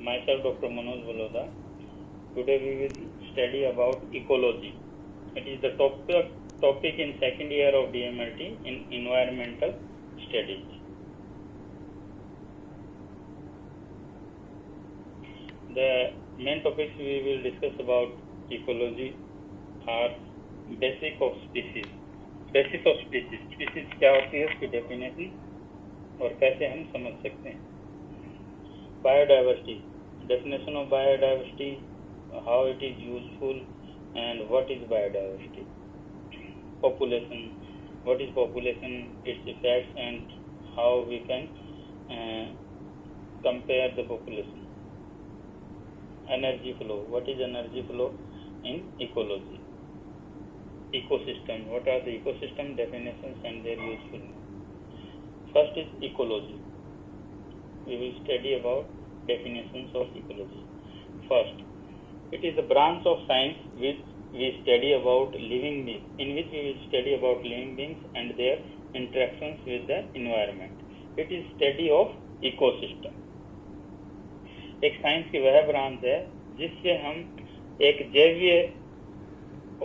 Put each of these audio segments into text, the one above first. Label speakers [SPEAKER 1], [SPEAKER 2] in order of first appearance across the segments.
[SPEAKER 1] Myself Dr. Manoj Baloda. Today we will study about ecology. It is the topic in second year of DMLT in environmental studies. The main topics we will discuss about ecology are basic of species. Basis of species. Species क्या होती है, उसकी definition और कैसे हम समझ सकते हैं. Biodiversity. Definition of biodiversity, how it is useful and what is biodiversity. Population. What is population, its effects and how we can compare the population. Energy flow. What is energy flow in ecology? Ecosystem. What are the ecosystem definitions and their usefulness? First is ecology. We will study about definitions of ecology. First, it is a branch of science which we study about living beings, in which we will study about living beings and their interactions with the environment. It is study of ecosystem. एक science की वह branch है जिससे हम एक जैवीय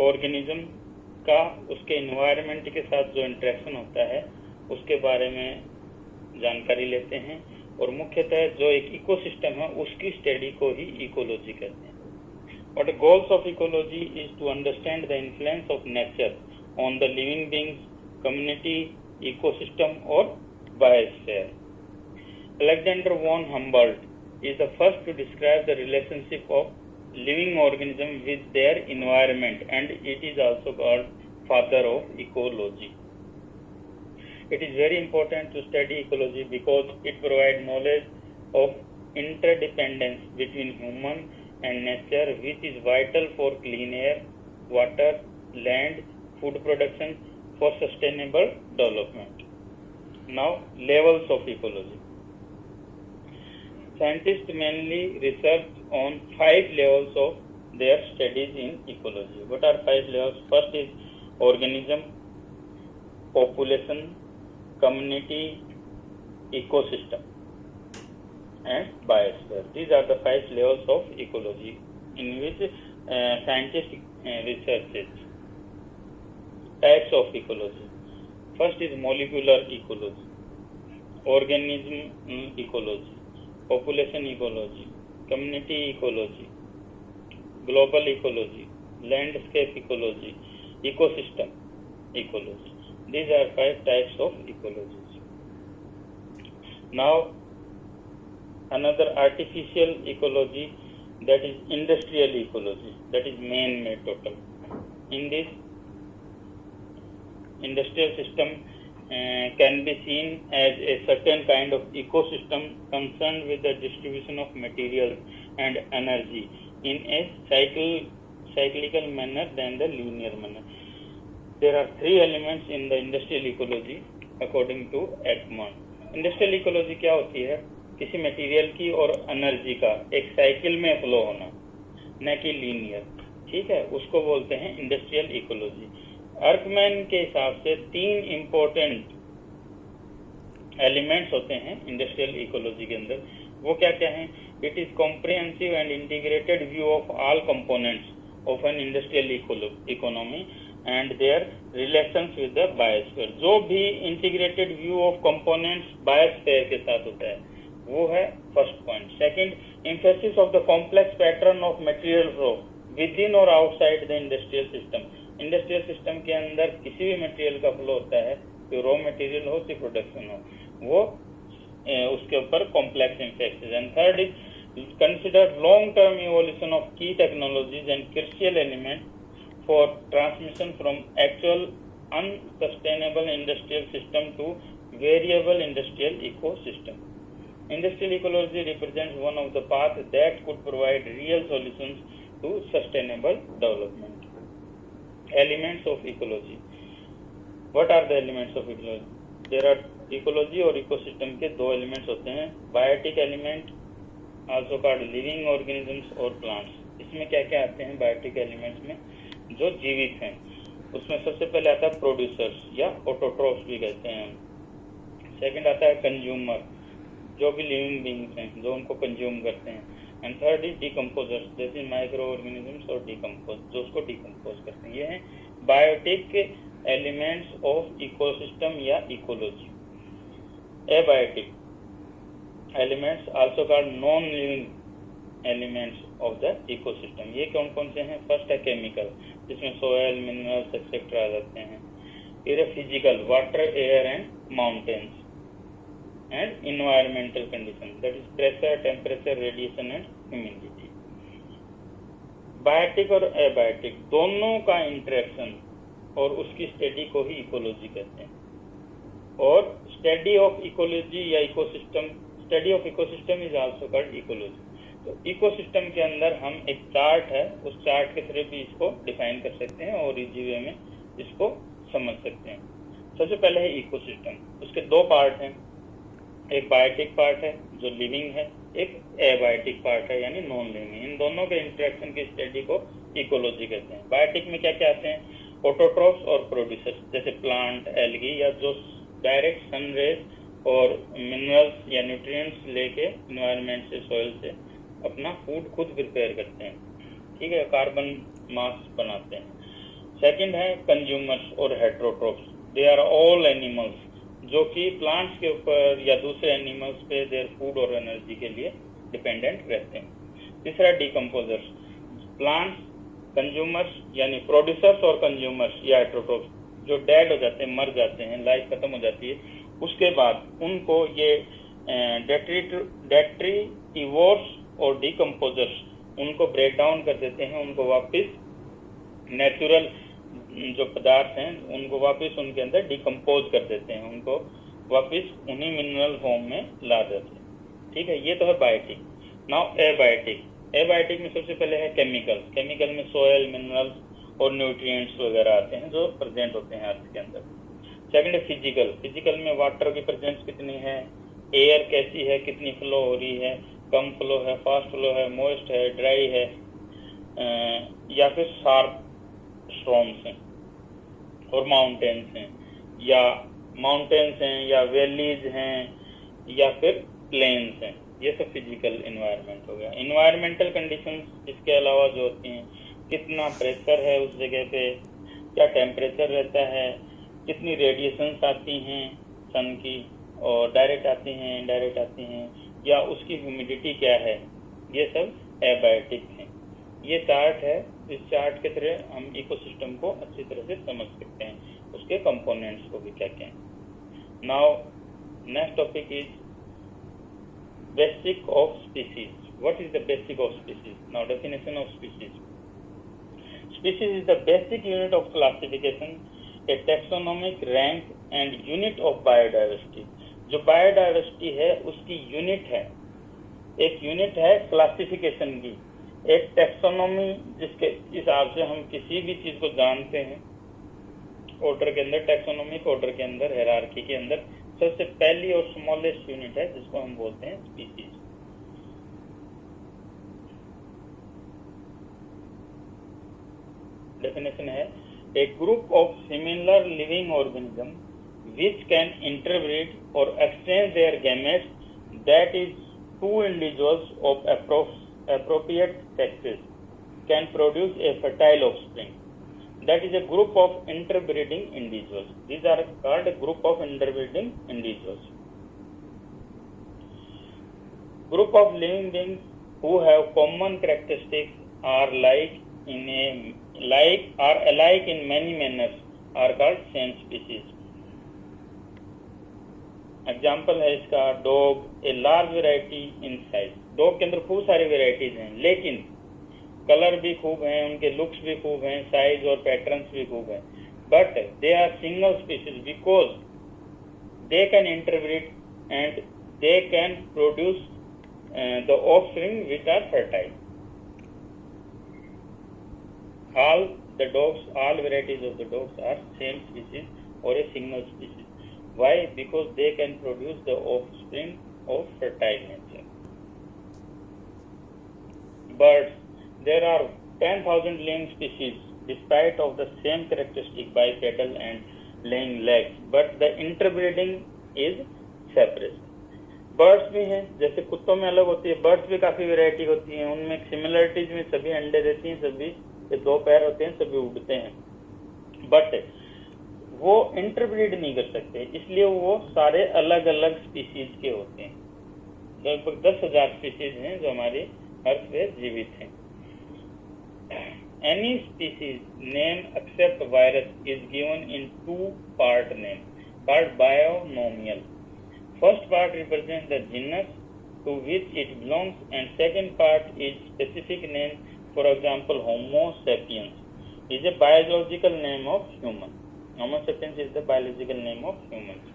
[SPEAKER 1] organism का उसके environment के साथ जो इंटरेक्शन होता है उसके बारे में जानकारी लेते हैं और मुख्यतः जो एक इकोसिस्टम है उसकी स्टडी को ही इकोलॉजी कहते हैं. What the goals of ecology is to understand the influence of nature on the living beings, community, ecosystem or biosphere. Alexander von Humboldt is the first to describe the relationship of living organism with their environment, and it is also called father of ecology. It is very important to study ecology because it provides knowledge of interdependence between human and nature, which is vital for clean air, water, land, food production for sustainable development. Now, levels of ecology. Scientists mainly research on 5 levels of their studies in ecology. What are 5 levels? First is organism, population, community, ecosystem and biosphere. These are the 5 levels of ecology in which scientists researches. Types of ecology. First is molecular ecology, organism ecology, population ecology, community ecology, global ecology, landscape ecology, ecosystem ecology. These are 5 types of ecologies. Now, another artificial ecology, that is industrial ecology, that is man-made total. In this industrial system can be seen as a certain kind of ecosystem concerned with the distribution of materials and energy in a cyclical manner than the linear manner. There are 3 elements in the industrial ecology according to Ekman. Industrial ecology क्या होती है? किसी material की और energy का एक cycle में flow होना, न कि लीनियर. ठीक है, उसको बोलते हैं इंडस्ट्रियल इकोलॉजी. अर्कमैन के हिसाब से 3 इंपॉर्टेंट एलिमेंट्स होते हैं इंडस्ट्रियल इकोलॉजी के अंदर. वो क्या क्या हैं? It is comprehensive and integrated view of all components of an industrial economy and their relations with the biosphere. जो भी integrated view of components biosphere के साथ होता है वो है first point. Second, emphasis of the complex pattern of material flow within और outside the industrial system. Industrial system के अंदर किसी भी मटेरियल का फ्लो होता है, तो रॉ मटेरियल हो चाहे प्रोडक्शन हो, वो उसके ऊपर complex emphasis. And third is consider long term evolution of key technologies and critical element for transmission from actual unsustainable industrial system to variable industrial ecosystem. Industrial ecology represents one of the paths that could provide real solutions to sustainable development. Elements of ecology. What are the elements of ecology? There are ecology और ecosystem के 2 elements होते हैं. Biotic element, also called living organisms और plants. इसमें क्या क्या आते हैं बायोटिक एलिमेंट्स में? जो जीवित हैं उसमें सबसे पहले आता है प्रोड्यूसर्स या ऑटोट्रोफ्स भी कहते हैं. सेकंड आता है कंज्यूमर जो भी लिविंग बींग्स हैं जो उनको कंज्यूम करते हैं, एंड थर्ड इज डिकम्पोजर्स, जैसे माइक्रो ऑर्गेनिजम्स और डिकम्पोज जो उसको डिकम्पोज करते हैं। ये हैं बायोटिक एलिमेंट्स ऑफ इकोसिस्टम या ecology. Abiotic elements also called non living elements of the ecosystem. ये कौन कौन से हैं? फर्स्ट है केमिकल, जिसमें सोयल, मिनरल्स एक्सेट्रा आ जाते हैं। फिर physical, water, air and mountains, and environmental condition, that is pressure, temperature, radiation and humidity. Biotic और एबायोटिक दोनों का इंटरेक्शन और उसकी स्टडी को ही इकोलॉजी कहते हैं। और स्टडी ऑफ इकोलॉजी या ecosystem, study of ecosystem is also called ecology. तो इकोसिस्टम के अंदर हम एक चार्ट है, उस चार्ट के थ्रू भी इसको डिफाइन कर सकते हैं और इजी वे में इसको समझ सकते हैं। सबसे पहले है इकोसिस्टम, उसके दो पार्ट हैं, एक बायोटिक पार्ट है जो लिविंग है, एक एबायोटिक पार्ट है यानी नॉन लिविंग। इन दोनों के इंटरेक्शन की स्टडी को इकोलॉजी कहते हैं। बायोटिक में क्या क्या आते हैं? ऑटोट्रोफ्स और प्रोड्यूसर्स, जैसे प्लांट, एल्गी, या जो डायरेक्ट सन रेज और मिनरल्स या न्यूट्रिएंट्स लेके एनवायरनमेंट से, सॉइल से अपना फूड खुद प्रिपेयर करते हैं, ठीक है, कार्बन मास बनाते हैं। सेकंड है कंज्यूमर्स और हेटेरोट्रोफ्स, दे आर ऑल एनिमल्स जो कि प्लांट्स के ऊपर या दूसरे एनिमल्स पे देयर फूड और एनर्जी के लिए डिपेंडेंट रहते हैं। तीसरा डिकम्पोजर्स, प्लांट्स, कंज्यूमर्स यानी प्रोड्यूसर्स और कंज्यूमर्स या हेटेरोट्रोफ्स जो डेड हो जाते हैं, मर जाते हैं, लाइफ खत्म हो जाती है, उसके बाद उनको ये डेट्रीटिवोर्स और डिकम्पोजर्स उनको ब्रेक डाउन कर देते हैं, उनको वापस नेचुरल जो पदार्थ हैं उनको वापस उनके अंदर डिकम्पोज कर देते हैं, उनको वापस उन्हीं मिनरल फॉर्म में ला देते हैं, ठीक है। ये तो है बायोटिक। नाउ एबायोटिक, एबायोटिक में सबसे पहले है केमिकल। केमिकल में सोयल, मिनरल्स और न्यूट्रिएंट्स वगैरह आते हैं जो प्रेजेंट होते हैं अर्थ के अंदर। सेकंड है फिजिकल, फिजिकल में वाटर की प्रेजेंस कितनी है, एयर कैसी है, कितनी फ्लो हो रही है, कम फ्लो है, फास्ट फ्लो है, मॉइस्ट है, ड्राई है, या फिर शार्प स्टॉर्म्स हैं और माउंटेन्स हैं, या माउंटेन्स हैं या वैलीज हैं या फिर प्लेन्स हैं। ये सब फिजिकल एनवायरनमेंट हो गया। एनवायरमेंटल कंडीशंस इसके अलावा जो होती हैं, कितना प्रेशर है उस जगह पे, क्या टेम्परेचर रहता है, कितनी रेडिएशंस आती हैं सन की, और डायरेक्ट आती हैं, इनडायरेक्ट आती हैं, या उसकी ह्यूमिडिटी क्या है, ये सब एबायोटिक हैं। ये चार्ट है, इस चार्ट के तरह हम इकोसिस्टम को अच्छी तरह से समझ सकते हैं, उसके कंपोनेंट्स को भी क्या क्या हैं। Now next topic is basic of species. What is the basic of species? Now definition of species. Species is the basic unit of classification, A taxonomic rank and unit of biodiversity. जो biodiversity है उसकी unit है, एक unit है classification की, एक taxonomy जिसके हिसाब से हम किसी भी चीज को जानते हैं। ऑर्डर के अंदर, टैक्सोनॉमिक ऑर्डर के अंदर, हायरार्की के अंदर सबसे पहली और स्मॉलेस्ट यूनिट है जिसको हम बोलते हैं स्पीसीज। डेफिनेशन है a group of similar living organism which can interbreed or exchange their gametes, that is two individuals of appropriate sexes can produce a fertile offspring. That is a group of interbreeding individuals. These are called a group of interbreeding individuals. Group of living beings who have common characteristics are alike in many manners are called same species. Example है इसका dog, a large variety in size. Dog के अंदर खूब सारी varieties हैं, लेकिन colour भी खूब हैं, उनके लुक्स भी खूब हैं, साइज और पैटर्न्स भी खूब हैं, but they are single species because they can interbreed and they can produce the offspring which are fertile. All the dogs, all varieties of the dogs are same species और a single species. Why? Because they can produce the offspring of fertile nature. Birds, there are 10,000 living species despite of the same characteristic, bipedal and laying legs, but the interbreeding is separation. Birds भी हैं, जैसे कुत्तों में अलग होती है, birds भी काफी वैरायटी होती हैं, उनमें सिमिलरिटीज में सभी अंडे देती हैं, सभी के 2 पैर होते हैं, सभी उड़ते हैं, बट वो इंटरब्रीड नहीं कर सकते, इसलिए वो सारे अलग अलग स्पीसीज के होते हैं। लगभग 10,000 स्पीसीज हैं जो हमारी अर्थ पे जीवित हैं। Any species name except virus is given in 2-part name called bionomial. First part represents the genus to which it belongs, and second part is specific name. For example, Homo sapiens is a biological name of human. Homo sapiens is the biological name of humans.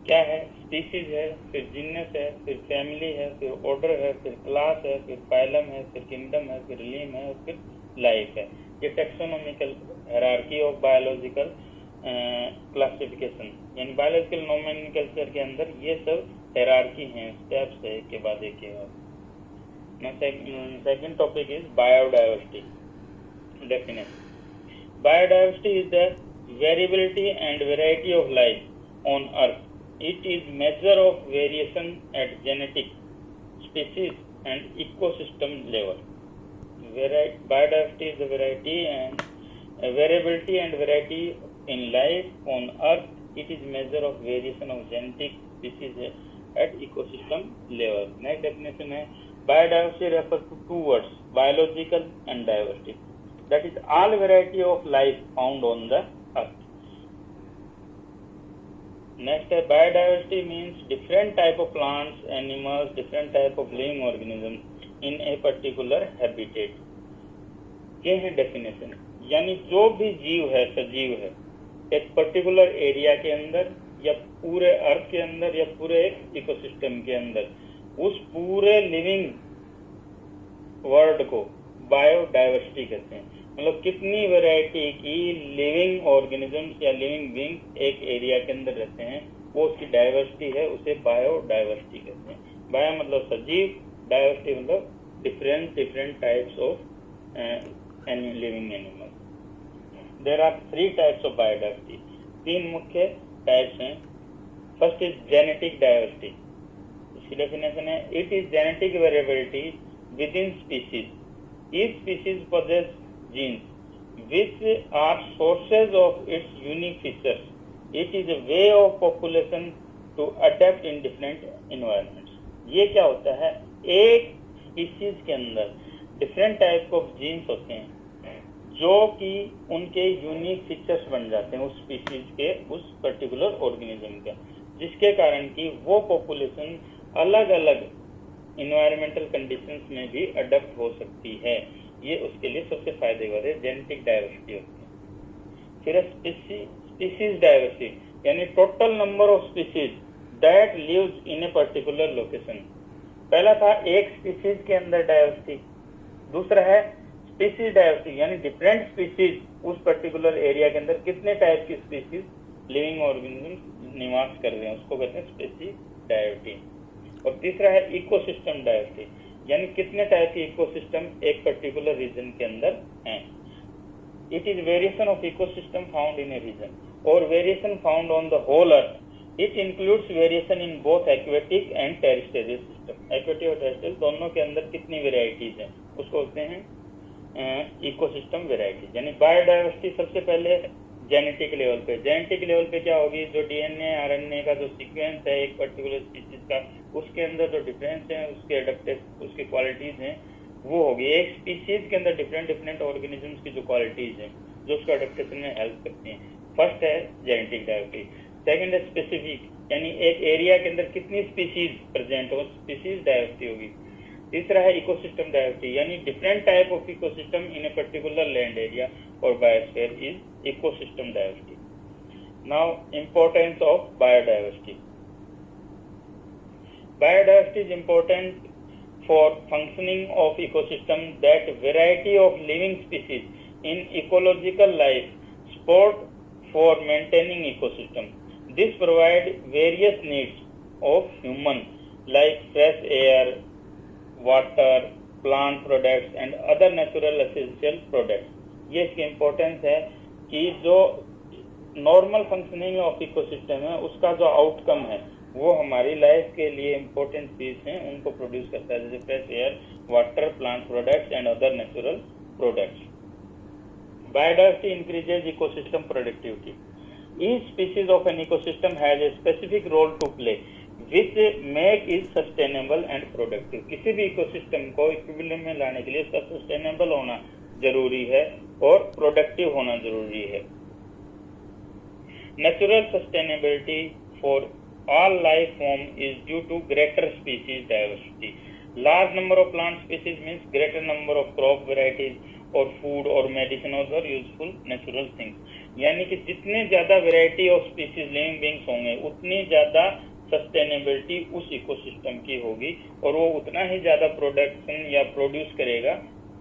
[SPEAKER 1] क्या है? Species है, फिर genus है, फिर family है, फिर order है, फिर क्लास है, फिर फाइलम है, फिर किंगडम है, फिर लीम है और फिर लाइफ है। ये taxonomical hierarchy of biological classification, यानी बायोलॉजिकल नोमेनक्लेचर के अंदर ये सब हायरार्की हैं, स्टेप्स है, एक के बाद एक के बाद। Second topic is biodiversity definition. Biodiversity is the variability and variety of life on earth. It is measure of variation at genetic, species and ecosystem level. Biodiversity is the variety and variability and variety in life on Earth. It is measure of variation of genetic, species at ecosystem level. Next definition है biodiversity refers to 2 words, biological and diversity. That is all variety of life found on the Earth. Next है biodiversity means different type of plants, animals, different type of living organisms in a particular habitat. ये है definition, यानी जो भी जीव है, सजीव है, एक पर्टिकुलर एरिया के अंदर या पूरे अर्थ के अंदर या पूरे एक इकोसिस्टम के अंदर, उस पूरे लिविंग वर्ल्ड को बायोडाइवर्सिटी कहते हैं। मतलब कितनी वैरायटी की लिविंग ऑर्गेनिजम्स या लिविंग बीइंग्स एक एरिया के अंदर रहते हैं, वो उसकी डाइवर्सिटी है, उसे बायोडाइवर्सिटी कहते हैं। बायो मतलब सजीव, डाइवर्सिटी मतलब different types of living animals. There are 3 types of biodiversity, 3 मुख्य टाइप्स हैं। First is genetic diversity. इसकी डेफिनेशन है it is genetic variability within species. Each species possess genes which are sources of its unique features. It is a way of population to adapt in different environments. ये क्या होता है? एक species के अंदर different type of jeans होते हैं जो कि उनके यूनिक फीचर्स बन जाते हैं उस स्पीसीज के, उस पर्टिकुलर ऑर्गेनिज्म के, जिसके कारण कि वो पॉपुलेशन अलग अलग इन्वायरमेंटल कंडीशंस में भी अडेप्ट हो सकती है। ये उसके लिए सबसे फायदेमंद है, जेनेटिक डाइवर्सिटी होती है। फिर स्पीसीज डाइवर्सिटी, यानी total number of species that lives in a particular location. पहला था एक स्पीसीज के अंदर डाइवर्सिटी, दूसरा है स्पीसीज डाइवर्सिटी, यानी डिफरेंट स्पीसीज उस पर्टिकुलर एरिया के अंदर कितने टाइप की स्पीसीज लिविंग ऑर्गेनिज्म निवास कर रहे हैं, उसको कहते हैं स्पीसीज डाइवर्सिटी। और तीसरा है इकोसिस्टम डाइवर्सिटी, यानी कितने टाइप के इकोसिस्टम एक पर्टिकुलर रीजन के अंदर हैं। It is variation of ecosystem found in a region और variation found on the whole earth. It includes variation in both aquatic and terrestrial system. Aquatic और terrestrial दोनों के अंदर कितनी वेराइटीज हैं, उसको बोलते हैं इकोसिस्टम वेराइटी। यानी बायोडाइवर्सिटी सबसे पहले जेनेटिक लेवल पे, जेनेटिक लेवल पे क्या होगी, जो डीएनए आरएनए का जो सीक्वेंस है एक पर्टिकुलर स्पीसीज का, उसके अंदर जो डिफरेंस है, उसके एडेप्टेशन, उसकी क्वालिटीज हैं, वो होगी। एक स्पीसीज के अंदर डिफरेंट ऑर्गेनिजम्स की जो क्वालिटीज हैं जो उसको एडेप्टेशन में हेल्प करती हैं। फर्स्ट है जेनेटिक डाइवर्सिटी, सेकंड है स्पेसिफिक, यानी एक एरिया के अंदर कितनी स्पीसीज प्रेजेंट हो, स्पीसीज डाइवर्सिटी होगी। तीसरा है इकोसिस्टम डाइवर्सिटी, यानी different type of ecosystem in a particular land area और biosphere is ecosystem diversity. Now, importance of biodiversity. Biodiversity is important for functioning of ecosystem. That variety of living species in ecological life support for maintaining ecosystem. This provide various needs of human like fresh air, water, plant products and other natural essential products. ये इसकी importance है कि जो normal functioning of ecosystem है उसका जो outcome है वो हमारी लाइफ के लिए इम्पोर्टेंट चीज हैं, उनको प्रोड्यूस करता है, जैसे fresh air, water, plant products and other natural products. Biodiversity increases ecosystem productivity. Each species of an ecosystem has a specific role to play which make it sustainable and productive। किसी भी ecosystem को equilibrium में लाने के लिए उसका sustainable होना जरूरी है और प्रोडक्टिव होना जरूरी है। Natural sustainability for all life form is due to greater species diversity। Large number of plant species means greater number of crop varieties और फूड और मेडिसिन और यूजफुल नेचुरल थिंग्स। यानी कि जितने ज्यादा variety of species living beings होंगे उतनी ज्यादा सस्टेनेबिलिटी उस इकोसिस्टम की होगी और वो उतना ही ज्यादा प्रोडक्शन या प्रोड्यूस करेगा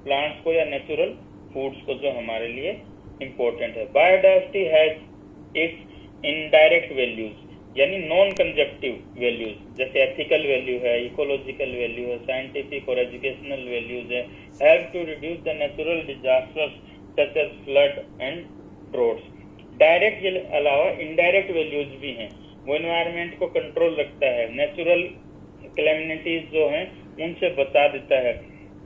[SPEAKER 1] प्लांट्स को या नेचुरल फूड्स को जो हमारे लिए इम्पोर्टेंट है। Biodiversity has its indirect values यानी नॉन कंजक्टिव वैल्यूज, जैसे एथिकल वैल्यू है, इकोलॉजिकल वैल्यू है, साइंटिफिक और एजुकेशनल वैल्यूज है, help to reduce the natural disasters such as flood and droughts. Direct के अलावा इनडायरेक्ट वैल्यूज भी हैं, वो एनवायरनमेंट को कंट्रोल रखता है, नेचुरल कैलेमिटीज जो हैं उनसे बचा देता है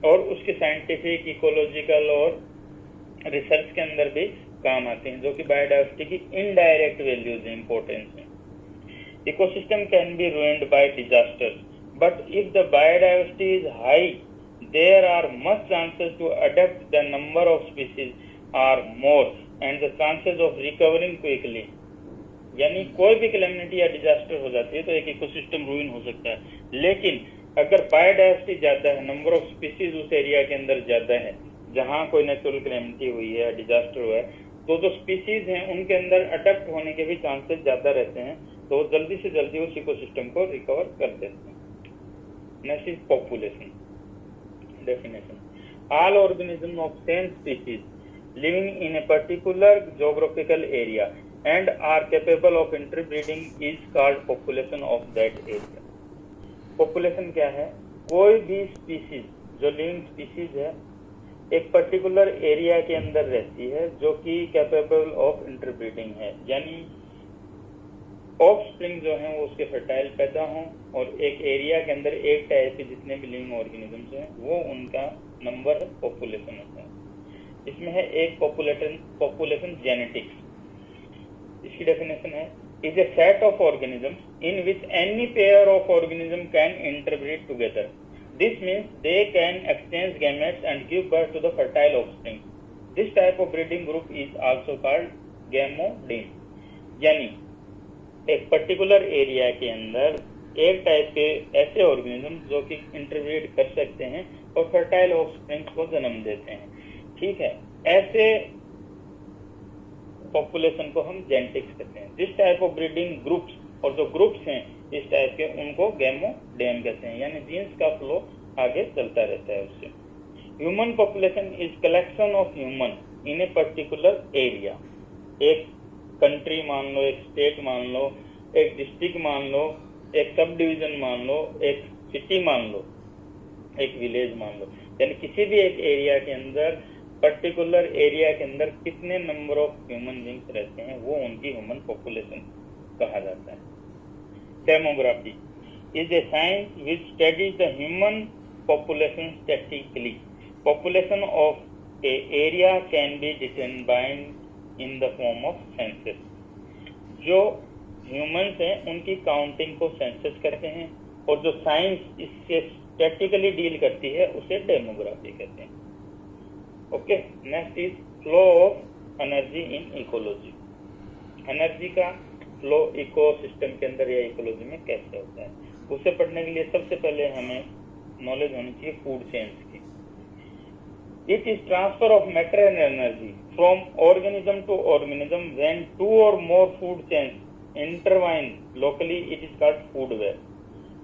[SPEAKER 1] और उसके साइंटिफिक, इकोलॉजिकल और रिसर्च के अंदर भी काम आते हैं, जो कि बायोडाइवर्सिटी की इनडायरेक्ट वैल्यूज इंपॉर्टेंस है। Ecosystem can be ruined by disasters, but if the biodiversity is high, there are much chances to adapt, the number of species are more, and the chances of recovering quickly। यानी कोई भी calamity या disaster हो जाती है तो एक ecosystem रूइन हो सकता है, लेकिन अगर बायोडाइवर्सिटी ज्यादा है, नंबर ऑफ स्पीसीज उस एरिया के अंदर ज्यादा है जहाँ कोई नेचुरल कैलेमिटी हुई है, डिजास्टर हुआ है, तो जो स्पीसीज हैं उनके अंदर अडेप्ट होने के भी चांसेस ज्यादा रहते हैं, तो जल्दी से जल्दी उस इकोसिस्टम को रिकवर कर देते हैं। Next is population definition. All organism of same species living in a particular geographical area and are capable of interbreeding is called population of that area. Population क्या है? कोई भी स्पीसीज जो लिविंग स्पीसीज है एक पर्टिकुलर एरिया के अंदर रहती है जो कि कैपेबल ऑफ इंटरब्रीडिंग है, यानी ऑफ स्प्रिंग जो है वो उसके फर्टाइल पैदा हों और एक एरिया के अंदर एक टाइप के जितने भी लिविंग ऑर्गेनिजम्स हैं वो उनका नंबर पॉपुलेशन होता है। इसमें है एक पॉपुलेशन जेनेटिक्स। इसकी डेफिनेशन है is a set of organisms in which any pair of organism can interbreed together. This means they can exchange gametes and give birth to the fertile offspring. This type of breeding group is also called gamodeme. यानी एक particular area के अंदर एक type के ऐसे organism जो कि interbreed कर सकते हैं और फर्टाइल ऑफस्प्रिंग्स को जन्म देते हैं। ठीक है, ऐसे पॉपुलेशन को हम जेनेटिक्स कहते हैं। This type of breeding groups, और जो ग्रुप्स हैं इस टाइप के उनको गैमोडेम कहते हैं, यानी जीन्स का फ्लो आगे चलता रहता है उससे। Human population is collection of human in a particular area. एक कंट्री मान लो, एक स्टेट मान लो, एक डिस्ट्रिक्ट मान लो, एक सब डिवीजन मान लो, एक सिटी मान लो, एक विलेज मान लो, यानी किसी भी एक एरिया के अंदर, पर्टिकुलर एरिया के अंदर कितने नंबर ऑफ ह्यूमन बींग्स रहते हैं वो उनकी ह्यूमन पॉपुलेशन कहा जाता है। Demography is a science which studies the human population statistically. Population of A area can be determined in the form of census. जो ह्यूमंस हैं उनकी काउंटिंग को सेंसस कहते हैं और जो साइंस इससे स्टैटिकली डील करती है उसे डेमोग्राफी कहते हैं। Okay, next is flow of energy in ecology. Energy का फ्लो इकोसिस्टम के अंदर या इकोलॉजी में कैसे होता है, उसे पढ़ने के लिए सबसे पहले हमें नॉलेज होनी चाहिए फूड चेन्स की। It is transfer of matter and energy from organism to organism. When two or more food chains intertwine locally, it is called food web.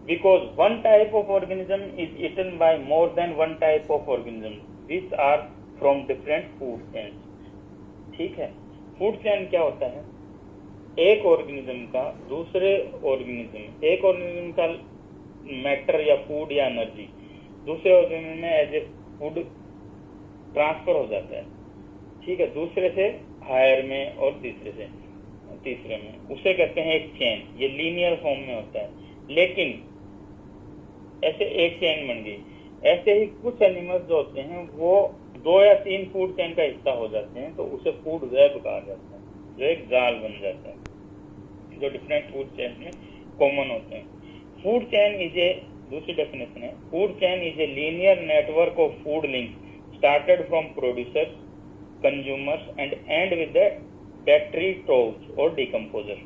[SPEAKER 1] Because one type of organism is eaten by more than one type of organism, which are from different food chains. ठीक है, food chain क्या होता है? एक organism का दूसरे organism, एक organism का मैटर या फूड या एनर्जी दूसरे ऑर्गेनिज्म में एज ए फूड ट्रांसफर हो जाता है। ठीक है, दूसरे से हायर में और तीसरे से। तीसरे में, उसे कहते हैं एक चेन। ये लीनियर फॉर्म में होता है, लेकिन ऐसे एक चेन बन गई। ऐसे ही कुछ एनिमल्स जो होते हैं वो 2 या 3 फूड चेन का हिस्सा हो जाते हैं, तो उसे फूड वेब कहा जाता है, जो एक जाल बन जाता है, जो डिफरेंट फूड चेन में कॉमन होते हैं। फूड चेन इज ए, दूसरी डेफिनेशन है, food chain is a linear network of food link started from producers, consumers and end with the detritivores or decomposer.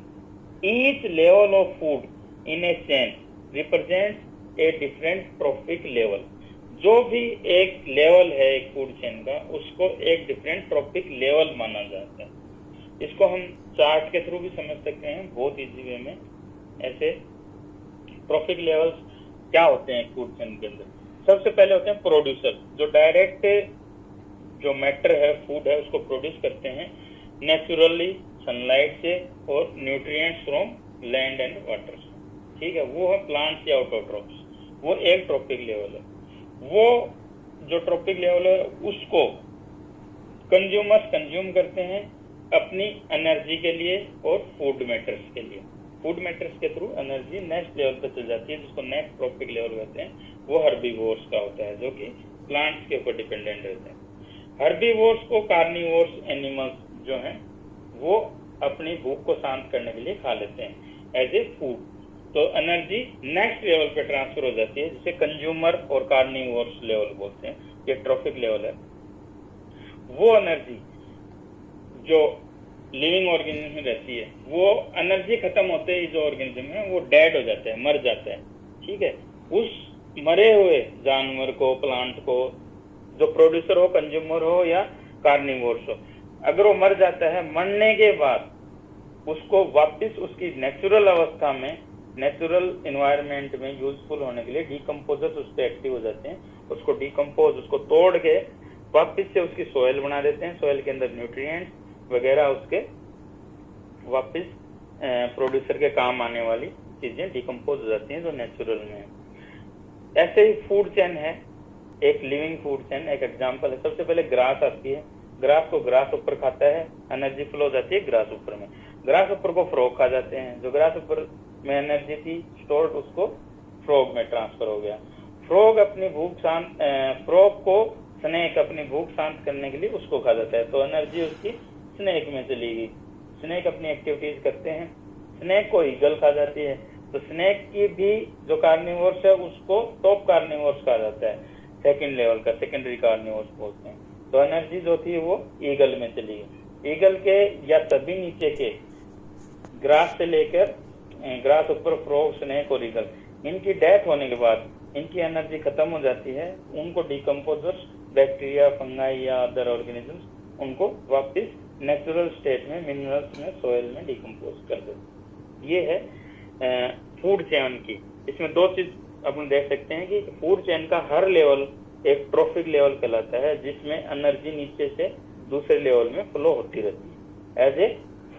[SPEAKER 1] Each level of food in a chain represents a different trophic level. जो भी एक level है एक food chain का, उसको एक different trophic level माना जाता है। इसको हम चार्ट के थ्रू भी समझ सकते हैं बहुत इजी वे में। ऐसे ट्रॉपिक लेवल्स क्या होते हैं फूड चेन के अंदर? सबसे पहले होते हैं प्रोड्यूसर, जो डायरेक्ट जो मैटर है, फूड है, उसको प्रोड्यूस करते हैं नेचुरली सनलाइट से और nutrients from land and water से। ठीक है, वो है प्लांट्स या ऑटोट्रॉप्स, वो एक ट्रॉपिक लेवल है। वो जो ट्रॉपिक लेवल है उसको कंज्यूमर्स कंज्यूम करते हैं अपनी एनर्जी के लिए और फूड मैटर्स के लिए। फूड मैटर्स के थ्रू एनर्जी नेक्स्ट लेवल पर चल जाती है, जिसको नेक्स्ट ट्रॉपिक लेवल कहते हैं। वो हर्बीवोर्स का होता है, जो कि प्लांट्स के ऊपर डिपेंडेंट रहते हैं। हर्बीवोर्स को कार्निवोर्स एनिमल्स जो हैं वो अपनी भूख को शांत करने के लिए खा लेते हैं एज ए फूड। तो एनर्जी नेक्स्ट लेवल पे ट्रांसफर हो जाती है, जिसे कंज्यूमर और कार्निवोर्स लेवल बोलते हैं। ये ट्रॉफिक लेवल है। वो एनर्जी जो लिविंग ऑर्गेनिज्म में रहती है, वो एनर्जी खत्म होते ही जो ऑर्गेनिज्म है वो डेड हो जाता है, मर जाता है। ठीक है, उस मरे हुए जानवर को, प्लांट को, जो प्रोड्यूसर हो, कंज्यूमर हो या कार्निवोर्स हो, अगर वो मर जाता है, मरने के बाद उसको वापस उसकी नेचुरल अवस्था में, नेचुरल एनवायरनमेंट में यूजफुल होने के लिए डीकम्पोजर्स उस पर एक्टिव हो जाते हैं। उसको डीकम्पोज, उसको तोड़ के वापस से उसकी सोयल बना देते हैं। सोयल के अंदर न्यूट्रिएंट्स वगैरह उसके वापस प्रोड्यूसर के काम आने वाली चीजें डीकम्पोज हो जाती हैं, जो नेचुरल में है। ऐसे ही फूड चेन है, एक लिविंग फूड चेन। एक एग्जांपल है, सबसे पहले ग्रास आती है। ग्रास को ग्रास ऊपर खाता है, एनर्जी फ्लो हो जाती है ग्रास ऊपर में। ग्रास ऊपर को फ्रॉग खा जाते हैं, जो ग्रास ऊपर में एनर्जी थी स्टोर्ड, उसको फ्रॉग में ट्रांसफर हो गया। फ्रॉग अपनी भूख शांत, फ्रॉग को स्नेक अपनी भूख शांत करने के लिए उसको खा जाता है, तो एनर्जी उसकी स्नेक में चली गई। स्नेक अपनी एक्टिविटीज करते हैं, स्नेक को ईगल खा जाती है, तो स्नेक की भी जो कार्निवोर्स है उसको टॉप कार्निवोर्स कहा जाता है, सेकंड लेवल का, सेकेंडरी कार्निवोर्स बोलते हैं। तो एनर्जी जो थी वो ईगल में चली गई। ईगल के या सभी नीचे के ग्रास से लेकर ग्रास ऊपर फ्रॉग, स्नेक और ईगल, इनकी डेथ होने के बाद इनकी एनर्जी खत्म हो जाती है। उनको डिकम्पोजर्स, बैक्टीरिया, फंगाई या अदर ऑर्गेनिजम्स उनको वापस नेचुरल स्टेट में, मिनरल्स में, सोयल में डिकम्पोज कर देते। ये है फूड चेन की। इसमें दो चीज अपन देख सकते हैं कि फूड चेन का हर लेवल एक ट्रॉफिक लेवल कहलाता है, जिसमें एनर्जी नीचे से दूसरे लेवल में फ्लो होती रहती है as a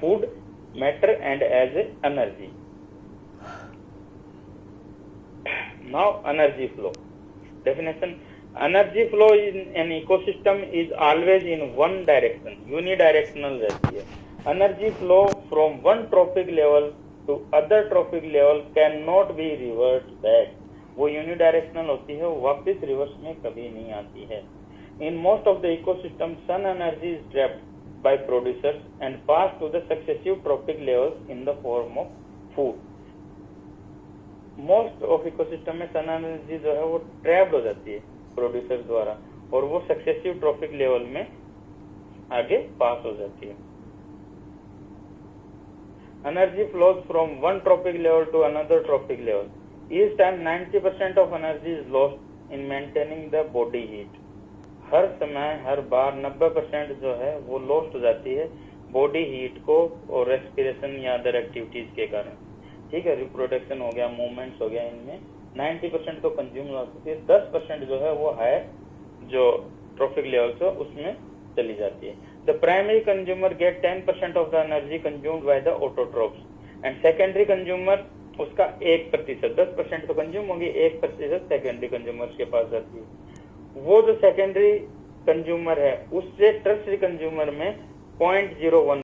[SPEAKER 1] food matter and as a energy. Now energy flow definition. Energy flow in an ecosystem is always in one direction, unidirectional रहती है। Energy flow from one trophic level to other trophic level can not be reverse back. वो unidirectional होती है, वो वापस reverse में कभी नहीं आती है। In most of the ecosystem sun energy is trapped by producers and pass to the successive tropic levels in the form of food. Most of ecosystem में सन एनर्जी जो है वो ट्रैप्ड हो जाती है प्रोड्यूसर द्वारा, और वो सक्सेसिव ट्रॉपिक लेवल में आगे पास हो जाती है। Energy flows from one tropic level to another tropic level. Each time 90% of energy is lost in maintaining the body heat. हर समय, हर बार 90% जो है वो लॉस्ट हो जाती है बॉडी हीट को और रेस्पिरेशन या अदर एक्टिविटीज के कारण। ठीक है, रिप्रोडक्शन हो गया, मूवमेंट्स हो गया, इनमें 90% तो कंज्यूम लॉस होती है। 10% जो है वो हायर जो ट्रॉफिक लेवल्स है उसमें चली जाती है। The primary consumer get 10% of the energy consumed by the autotrophs and secondary consumer उसका 1%, 10% तो कंज्यूम होगी, 1% सेकेंडरी कंज्यूमर्स के पास जाती है। वो जो सेकेंडरी कंज्यूमर है उससे टर्शरी कंज्यूमर में 0.01